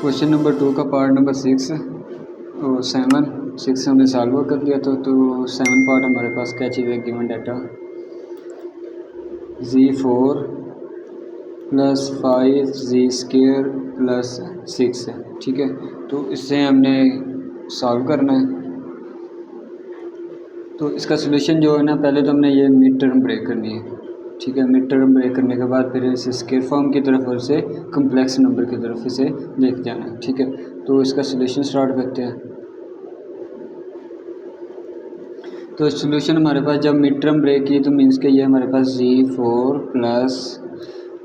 Question number 2 का part number 6 और 7 हमने सॉल्व कर लिया तो 7 पार्ट हमारे पास क्या चीज़ है, given data Z4 plus 5Z² plus 6 है। ठीक है, तो इससे हमने सॉल्व करना है। तो इसका सोल्यूशन जो है ना, पहले तो हमने ये मिड टर्म ब्रेक करनी है। ठीक है, मिड टर्म ब्रेक करने के बाद फिर इसे स्क्वायर फॉर्म की तरफ और इसे कम्प्लेक्स नंबर की तरफ इसे लेके जाना है। ठीक है, तो इसका सोल्यूशन स्टार्ट करते हैं। तो सोल्यूशन हमारे पास जब मिड टर्म ब्रेक की तो मीन्स के ये हमारे पास Z4 plus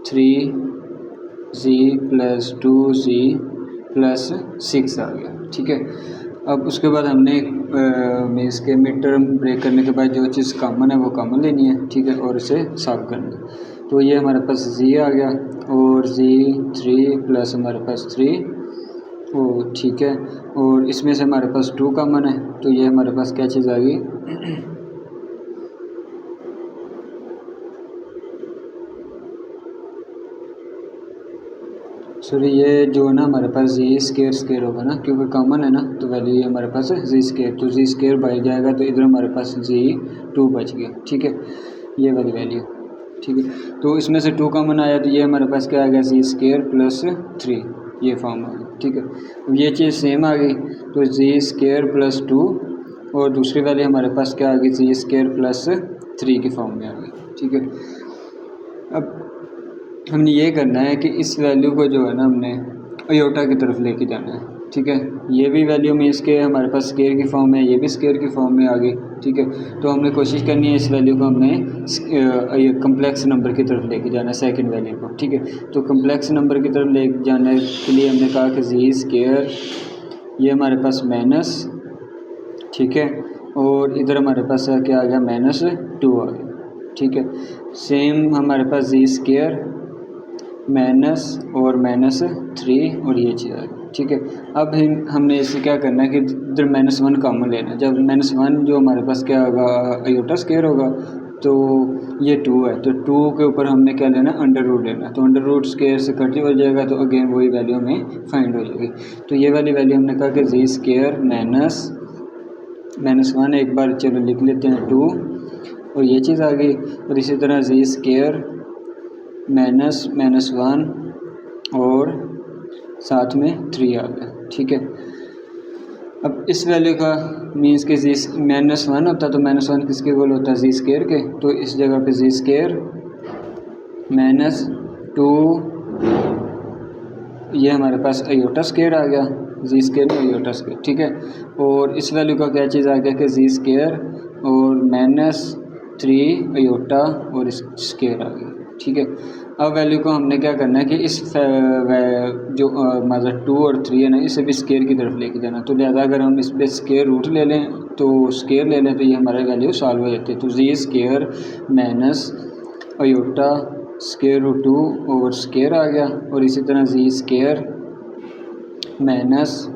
3Z plus 2Z plus 6 आ गया। ठीक है, अब उसके बाद हमने मीन्स के मिड टर्म ब्रेक करने के बाद जो चीज़ कॉमन है वो कॉमन लेनी है। ठीक है, और इसे सॉल्व करना है। तो ये हमारे पास Z आ गया और Z3 प्लस हमारे पास 3 और ठीक है, और इसमें से हमारे पास 2 कॉमन है तो ये हमारे पास क्या चीज़ आ गई, सॉरी ये जो है ना हमारे पास Z² होगा ना, क्योंकि कॉमन है ना तो वैल्यू ये हमारे पास है Z², तो Z² बढ़ जाएगा तो इधर हमारे पास Z2 बच गया। ठीक है, ये वाली वैल्यू। ठीक है, तो इसमें से 2 कॉमन आया तो ये हमारे पास क्या आ गया, Z² प्लस 3, ये फॉर्म आ गया। ठीक है, अब ये चीज़ सेम आ गई तो Z² प्लस 2 और दूसरी वैल्यू हमारे पास क्या आ गई, Z² प्लस 3 के फॉर्म में आ गई। ठीक है, अब हमने ये करना है कि इस वैल्यू को जो है ना हमने अयोटा की तरफ लेके जाना है। ठीक है, ये भी वैल्यू में इसके हमारे पास स्क्वायर की फॉर्म है, ये भी स्क्वायर की फॉर्म में आ गई। ठीक है, तो हमने कोशिश करनी है इस वैल्यू को हमने कम्प्लेक्स नंबर की तरफ लेके जाना है, सेकंड वैल्यू को। ठीक है, तो कम्प्लेक्स नंबर की तरफ ले जाने के लिए हमने कहा कि Z² ये हमारे पास माइनस, ठीक है, और इधर हमारे पास क्या आ गया, -2 आ गया। ठीक है, सेम हमारे पास Z² माइनस और -3 और ये चीज़ आ गई। ठीक है, अब हमने इसे क्या करना है कि इधर -1 कॉमन लेना है। जब -1 जो हमारे पास क्या होगा, अयोटा स्क्वायर होगा, तो ये 2 है तो 2 के ऊपर हमने क्या लेना, अंडर रूट लेना है। तो अंडर रूट स्क्वायर से कट हो जाएगा तो अगेन वही वैल्यू हमें फाइंड हो जाएगी। तो ये वाली वैल्यू हमने कहा कि Z² -1 एक बार चलो लिख लेते हैं 2 और ये चीज़ आ गई, और इसी तरह Z² -1 और साथ में 3 आ गया। ठीक है, अब इस वैल्यू का मीन्स के -1 होता तो -1 किसके इक्वल होता है, Z² के, तो इस जगह पे Z² -2 ये हमारे पास अयोटा स्क्वायर आ गया, Z² में अयोटा स्क्वायर। ठीक है, और इस वैल्यू का क्या चीज़ आ गया कि Z² और -3 अयोटा और इस स्क्वायर आ गया। ठीक है, अब वैल्यू को हमने क्या करना है कि इस जो मतलब 2 और 3 है ना, इसे भी स्क्वायर की तरफ लेके जाना। तो लिहाजा अगर हम इस पर स्क्वायर रूट ले लें तो स्क्वायर ले लें तो ये हमारा वैल्यू सॉल्व हो जाती है। तो Z² माइनस अयोटा √2 और स्क्वायर आ गया, और इसी तरह Z² माइनस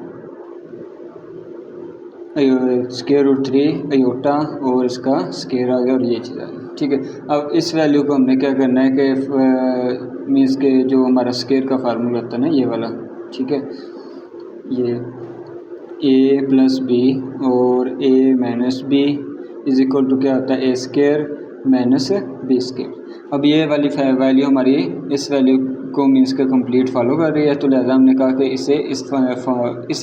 √3 अयोटा और इसका स्क्वायर आ गया और ये चीज़ आ गई। ठीक है, अब इस वैल्यू को हमने क्या करना है कि मीन्स के जो हमारा स्क्वायर का फार्मूला होता है ना, ये वाला। ठीक है, ये a प्लस बी और a minus B is equal to क्या होता है, a² माइनस b²। अब ये वाली वैल्यू हमारी इस वैल्यू को मीन्स के कंप्लीट फॉलो कर रही है, तो लिहाजा हमने कहा कि इसे इस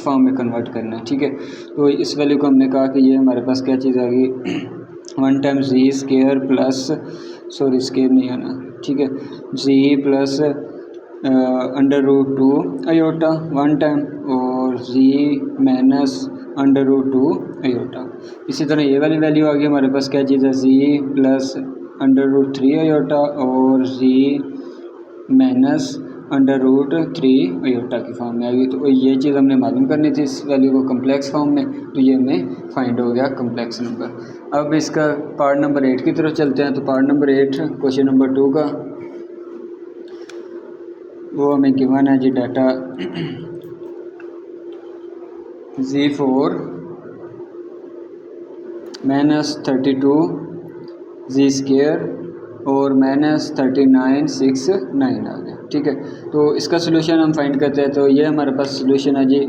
फॉर्म में कन्वर्ट करना है। ठीक है, तो इस वैल्यू को हमने कहा कि ये हमारे पास क्या चीज़ आ गई, 1 Z² प्लस सॉरी स्क्वायर नहीं आना। ठीक है, Z प्लस √2 अयोटा 1 टाइम और Z माइनस √2 अयोटा। इसी तरह ये वाली वैल्यू आ गई हमारे पास क्या चीज़ है, Z प्लस √3 अयोटा और Z माइनस √3 अयोटा की फॉर्म में आ गई। तो ये चीज़ हमने मालूम करनी थी इस वैल्यू को कम्प्लेक्स फॉर्म में, तो ये हमें फाइंड हो गया कम्प्लेक्स नंबर। अब इसका पार्ट नंबर 8 की तरफ चलते हैं। तो पार्ट नंबर 8 क्वेश्चन नंबर 2 का वो हमें गिवन है जी डाटा Z4 -32 Z² और -3969 आ गया। ठीक है, तो इसका सोल्यूशन हम फाइंड करते हैं। तो ये हमारे पास सोल्यूशन है जी।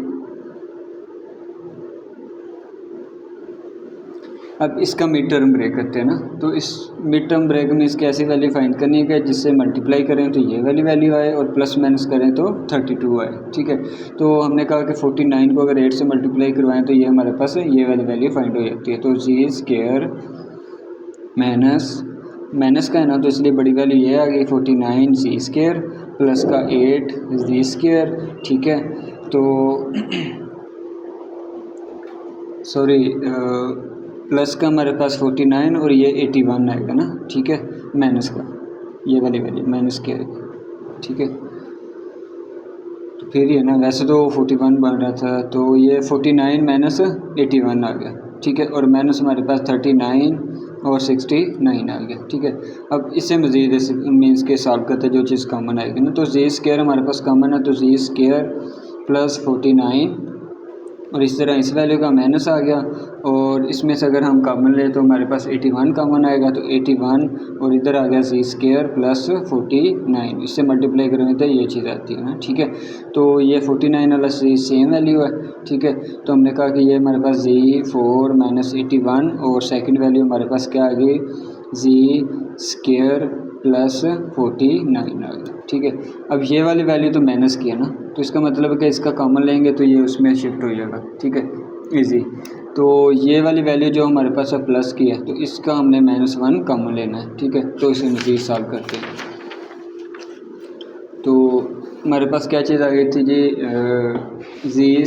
अब इसका मिड टर्म ब्रेक करते हैं ना, तो इस मिड टर्म ब्रेक में इसकी ऐसी वैल्यू फाइंड करनी है कि जिससे मल्टीप्लाई करें तो ये वाली वैल्यू आए और प्लस माइनस करें तो 32 आए। ठीक है, तो हमने कहा कि 49 को अगर 8 से मल्टीप्लाई करवाएं तो ये हमारे पास ये वाली वैल्यू फाइंड हो जाती है। तो जी स्क्वायर माइनस का है ना, तो इसलिए बड़ी वैल्यू ये आ गई 49 जी स्क्वायर प्लस का 8 जी स्क्वायर। ठीक है, तो सॉरी प्लस का हमारे पास 49 और ये 81 आएगा ना। ठीक है, माइनस का ये वाली वैल्यू माइनस की आएगी। ठीक है, तो फिर ये ना, वैसे तो 41 बन रहा था, तो ये 49 माइनस 81 आ गया। ठीक है, और माइनस हमारे पास 39 और 69 आ गया। ठीक है, अब इससे मज़ीद ऐसे मीन्स के सॉल्व करते जो चीज़ कॉमन आएगी ना, तो जी स्क्वायर हमारे पास कॉमन है, तो जी स्क्वायर प्लस 49 और इस तरह इस वैल्यू का माइनस आ गया, और इसमें से अगर हम कॉमन ले तो हमारे पास 81 कॉमन आएगा, तो 81 और इधर आ गया जी स्क्वायर प्लस 49, इससे मल्टीप्लाई करेंगे तो ये चीज़ आती है ना। ठीक है, तो ये 49 वाला सेम वैल्यू है। ठीक है, तो हमने कहा कि ये हमारे पास जी 4 माइनस 81 और सेकेंड वैल्यू हमारे पास क्या आ गई, जी स्क्वायर प्लस 49 आ गया। ठीक है, अब ये वाली वैल्यू तो माइनस की है ना, तो इसका मतलब है कि इसका कॉमन लेंगे तो ये उसमें शिफ्ट हो जाएगा। ठीक है, इजी। तो ये वाली वैल्यू जो हमारे पास है प्लस की है, तो इसका हमने -1 कॉमन लेना है। ठीक है, तो इसे मज़ीद सॉल्व करते हैं। तो हमारे पास क्या चीज़ आ गई थी जी, जी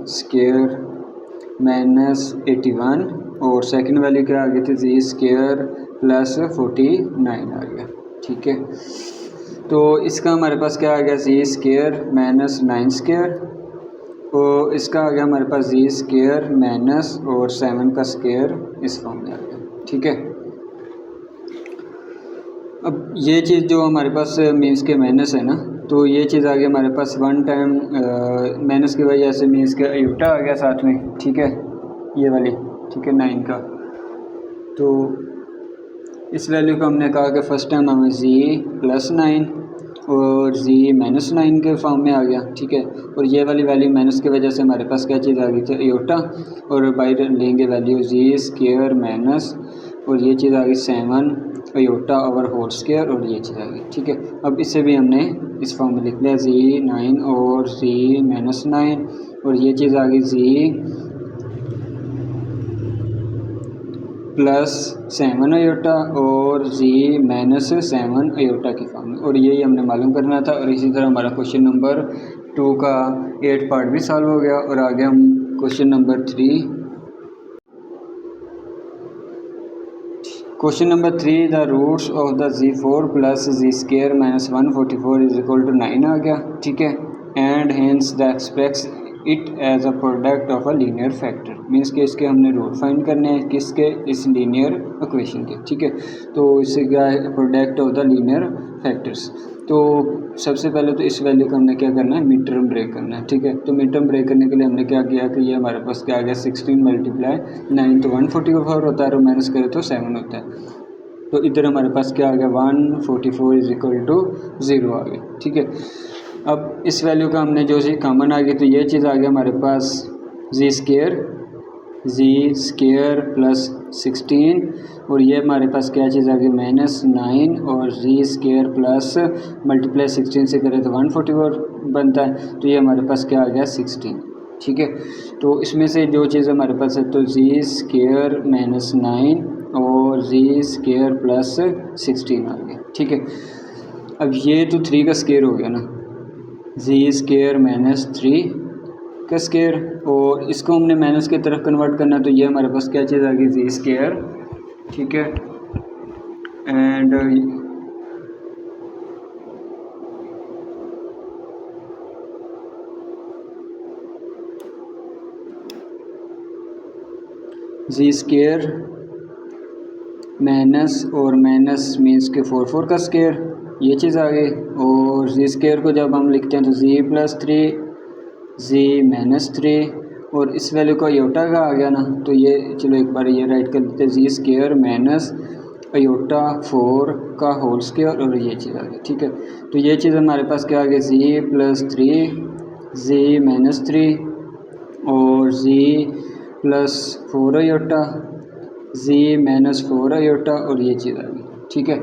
स्क्वायर -81 और सेकंड वैल्यू क्या आ गई थी, जी स्क्वायर प्लस 49 आ गया। ठीक है, तो इसका हमारे पास क्या आ गया, जी स्क्वायर -9 स्क्वायर, और इसका आ गया हमारे पास जी स्क्वायर माइनस और 7 का स्क्वायर इस फॉर्म में आ गया। ठीक है, अब ये चीज़ जो हमारे पास मीन्स के माइनस है ना, तो ये चीज़ आ गई हमारे पास 1 टाइम माइनस की वजह से मीन्स के अयूटा आ गया साथ में। ठीक है, ये वाली। ठीक है, 9 का, तो इस वैल्यू को हमने कहा कि फर्स्ट टाइम हमें जी +9 और जी -9 के फॉर्म में आ गया। ठीक है, और ये वाली वैल्यू माइनस की वजह से हमारे पास क्या चीज़ आ गई थी, अयोटा, और बाहर लेंगे वैल्यू जी स्क्वायर माइनस और ये चीज़ आ गई 7 अयोटा ओवर होल स्क्वायर और ये चीज़ आ गई। ठीक है, अब इसे भी हमने इस फॉर्म में लिख लिया, जी 9 और जी -9 और ये चीज़ आ गई जी +7 अयोटा और जी -7 अयोटा की फॉर्म में, और यही हमने मालूम करना था। और इसी तरह हमारा क्वेश्चन नंबर 2 का 8 पार्ट भी सॉल्व हो गया। और आगे हम question number 3 the roots of the जी4 plus g square -144 is equal to 9 आ गया। ठीक है, and hence the express it as a product of a linear factor, means के इसके हमने रूट फाइंड करने हैं किसके, इस लीनियर इक्वेशन के। ठीक है, तो इससे क्या है, product of the linear factors. तो सबसे पहले तो इस वैल्यू को हमने क्या करना है, मिड टर्म ब्रेक करना है। ठीक है, तो मिड टर्म ब्रेक करने के लिए हमने क्या किया कि ये हमारे पास क्या आ गया, 16 मल्टीप्लाई 9 तो 144 होता है, और माइनस करें तो 7 होता है। तो इधर हमारे पास क्या आ गया, 144 इज इक्वल टू 0 आ गया। ठीक है, अब इस वैल्यू का हमने जो सी कॉमन आ गई, तो ये चीज़ आ गया हमारे पास जी स्क्वायर प्लस 16 और ये हमारे पास क्या चीज़ आ गई, -9 और जी स्क्वायर प्लस मल्टीप्लाई 16 से करें तो 144 बनता है, तो ये हमारे पास क्या आ गया, 16। ठीक है, तो इसमें से जो चीज़ हमारे पास है, तो जी स्क्वायर -9 और जी स्क्वायर प्लस 16 आ गया। ठीक है, अब ये तो 3 का स्क्वायर हो गया ना, जी स्क्वायर -3 का स्क्वायर, और इसको हमने माइनस की तरफ कन्वर्ट करना, तो ये हमारे पास क्या चीज़ आ गई, जी स्क्वायर। ठीक है, एंड जी स्क्वायर माइनस और माइनस मीन्स के 4 का स्क्वायर, ये चीज़ आ गई। और जी स्क्वायर को जब हम लिखते हैं तो जी +3 जी -3 और इस वैल्यू का आयोटा का आ गया ना, तो ये चलो एक बार ये राइट कर देते हैं, जी स्क्वायर माइनस आयोटा 4 का होल स्क्वायर और ये चीज़ आ गई। ठीक है, तो ये चीज़ हमारे पास क्या आ गया, जी प्लस 3 जी माइनस 3 और जी प्लस 4 आयोटा जी माइनस 4 आयोटा और ये चीज़ आ गई। ठीक है,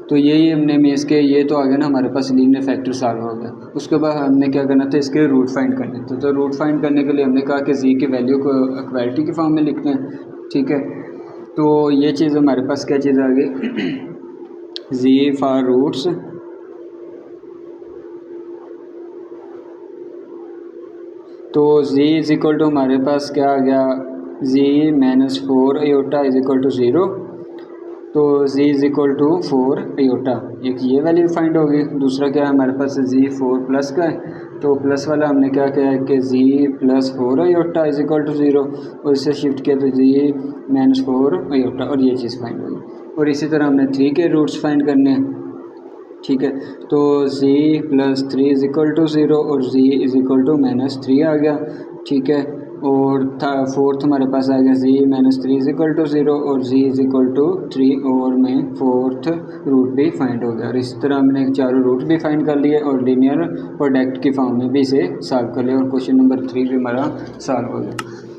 तो यही हमने मेस के ये तो आ गया ना हमारे पास लीनियर फैक्टर सॉल्व हो गया। उसके बाद हमने क्या करना था, इसके रूट फाइंड करने थे। तो रूट फाइंड करने के लिए हमने कहा कि जी की वैल्यू को इक्वालिटी के फॉर्म में लिखते हैं। ठीक है, तो ये चीज़ हमारे पास क्या चीज़ आ गई, जी फॉर रूट्स तो जी इज इक्वल टू हमारे पास क्या आ गया, g minus 4 iota is equal to 0। तो g is equal to 4 iota, एक ये वैल्यू फाइंड होगी। दूसरा क्या है हमारे पास, जी 4 प्लस का है, तो प्लस वाला हमने क्या किया है कि g plus 4 iota is equal to 0 और इससे शिफ्ट किया तो जी माइनस 4 आयोटा और ये चीज़ फाइंड होगी। और इसी तरह हमने 3 के रूट्स फाइंड करने हैं। ठीक है, तो z plus 3 is equal to 0 और z is equal to minus 3 आ गया। ठीक है, और फोर्थ हमारे पास आ गया z minus 3 is equal to 0 और z इज इक्वल टू 3 और में फोर्थ रूट भी फाइंड हो गया। और इस तरह हमने चारों रूट भी फाइंड कर लिए और लीनियर प्रोडक्ट की फॉर्म में भी इसे सॉल्व कर लिया और क्वेश्चन नंबर 3 भी हमारा सॉल्व हो गया।